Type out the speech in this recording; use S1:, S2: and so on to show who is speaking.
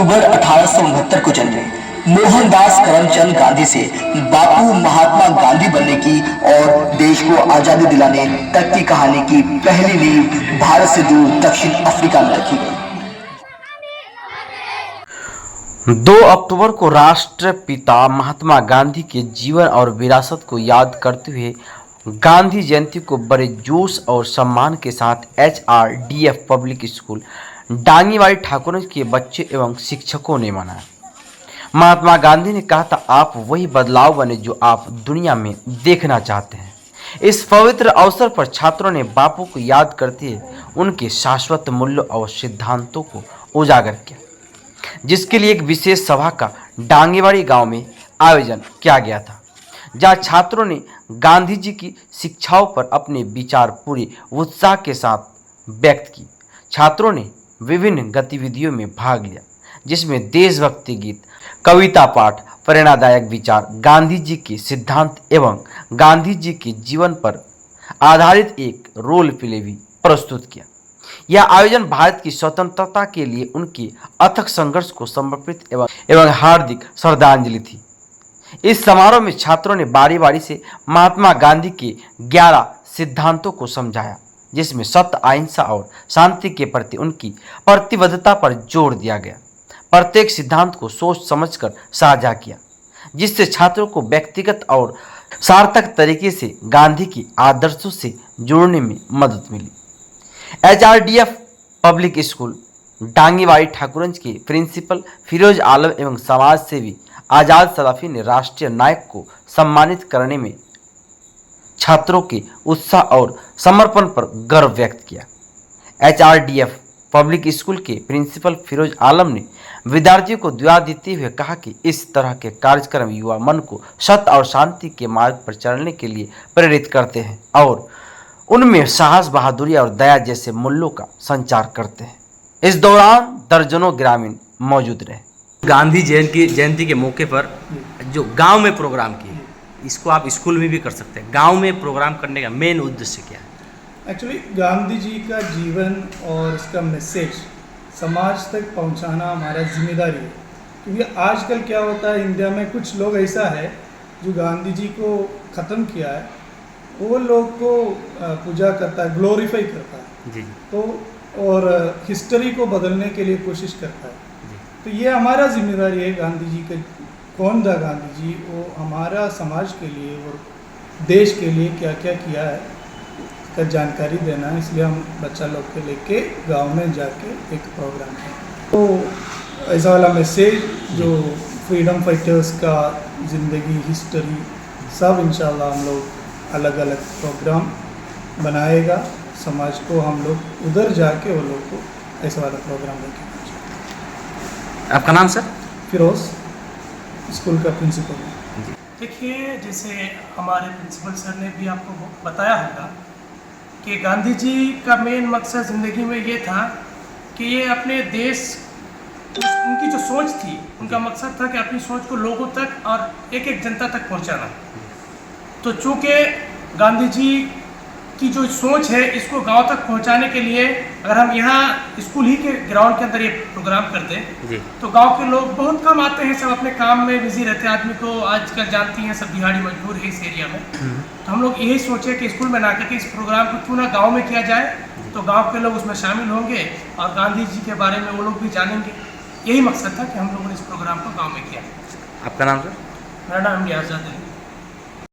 S1: अक्टूबर 1869 को जन्मे मोहनदास करमचंद गांधी से बापू महात्मा गांधी बनने की और देश को आजादी दिलाने तक की कहानी की पहली नींव भारत से दूर दक्षिण अफ्रीका में रखी गई।
S2: 2 अक्टूबर को राष्ट्रपिता महात्मा गांधी के जीवन और विरासत को याद करते हुए गांधी जयंती को बड़े जोश और सम्मान के साथ HRDF पब्लिक स्कूल डांगीवाड़ी ठाकुरगंज के बच्चे एवं शिक्षकों ने मनाया। महात्मा गांधी ने कहा था, आप वही बदलाव बने जो आप दुनिया में देखना चाहते हैं। इस पवित्र अवसर पर छात्रों ने बापू को याद करते हुए उनके शाश्वत मूल्यों और सिद्धांतों को उजागर किया, जिसके लिए एक विशेष सभा का डांगीवाड़ी गांव में आयोजन किया गया था, जहां छात्रों ने गांधी जी की शिक्षाओं पर अपने विचार पूरे उत्साह के साथ व्यक्त किए। छात्रों ने विभिन्न गतिविधियों में भाग लिया, जिसमें देशभक्ति गीत, कविता पाठ, प्रेरणादायक विचार, गांधी जी के सिद्धांत एवं गांधी जी के जीवन पर आधारित एक रोल प्ले भी प्रस्तुत किया। यह आयोजन भारत की स्वतंत्रता के लिए उनके अथक संघर्ष को समर्पित एवं हार्दिक श्रद्धांजलि थी। इस समारोह में छात्रों ने बारी बारी से महात्मा गांधी के 11 सिद्धांतों को समझाया, जिसमें सत्य, अहिंसा और शांति के प्रति उनकी प्रतिबद्धता पर जोर दिया गया। प्रत्येक सिद्धांत को सोच समझकर साझा किया, जिससे छात्रों को व्यक्तिगत और सार्थक तरीके से गांधी के आदर्शों से जुड़ने में मदद मिली। HRDF पब्लिक स्कूल डांगीवाड़ी ठाकुरगंज के प्रिंसिपल फिरोज आलम एवं समाज सेवी आजाद सलाफी ने राष्ट्रीय नायक को सम्मानित करने में छात्रों के उत्साह और समर्पण पर गर्व व्यक्त किया। HRDF पब्लिक स्कूल के प्रिंसिपल फिरोज आलम ने विद्यार्थियों को दुआ देते हुए कहा कि इस तरह के कार्यक्रम युवा मन को सत्य और शांति के मार्ग पर चलने के लिए प्रेरित करते हैं और उनमें साहस, बहादुरी और दया जैसे मूल्यों का संचार करते हैं। इस दौरान दर्जनों ग्रामीण मौजूद रहे।
S3: गांधी जयंती के मौके पर जो गांव में प्रोग्राम किए, इसको आप स्कूल में भी कर सकते हैं। गांव में प्रोग्राम करने का मेन उद्देश्य क्या है?
S4: एक्चुअली गांधी जी का जीवन और इसका मैसेज समाज तक पहुंचाना हमारा जिम्मेदारी है, क्योंकि आजकल क्या होता है इंडिया में, कुछ लोग ऐसा है जो गांधी जी को ख़त्म किया है, वो लोग को पूजा करता है, ग्लोरीफाई करता है जी। तो और हिस्ट्री को बदलने के लिए कोशिश करता है जी। तो ये हमारा जिम्मेदारी है, गांधी जी के कौन था गांधी जी, वो हमारा समाज के लिए और देश के लिए क्या क्या किया है का जानकारी देना है। इसलिए हम बच्चा लोग के लेके गांव में जाके एक प्रोग्राम है, तो ऐसा वाला मैसेज जो फ्रीडम फाइटर्स का ज़िंदगी, हिस्ट्री सब इंशाल्लाह हम लोग अलग अलग प्रोग्राम बनाएगा। समाज को हम लोग उधर जाके वो लोग को ऐसा वाला प्रोग्राम लेके।
S3: आपका नाम सर?
S4: फिरोज, स्कूल का प्रिंसिपल।
S5: देखिए, जैसे हमारे प्रिंसिपल सर ने भी आपको बताया होगा कि गांधी जी का मेन मकसद ज़िंदगी में ये था कि ये अपने देश, उनकी जो सोच थी, उनका मकसद था कि अपनी सोच को लोगों तक और एक एक जनता तक पहुंचाना। तो चूँकि गांधी जी की जो सोच है, इसको गांव तक पहुंचाने के लिए अगर हम यहाँ स्कूल ही के ग्राउंड के अंदर ये प्रोग्राम करते जी, तो गांव के लोग बहुत कम आते हैं, सब अपने काम में बिजी रहते हैं। आदमी को आजकल जानती हैं, सब दिहाड़ी मजदूर है इस एरिया में। तो हम लोग यही सोचे कि स्कूल में ना करके इस प्रोग्राम को क्यों ना गाँव में किया जाए, तो गाँव के लोग उसमें शामिल होंगे और गांधी जी के बारे में वो लोग भी जानेंगे। यही मकसद था कि हम लोगों ने इस प्रोग्राम को गाँव में किया।
S3: आपका नाम सर?
S5: मेरा नाम रियाज़त है।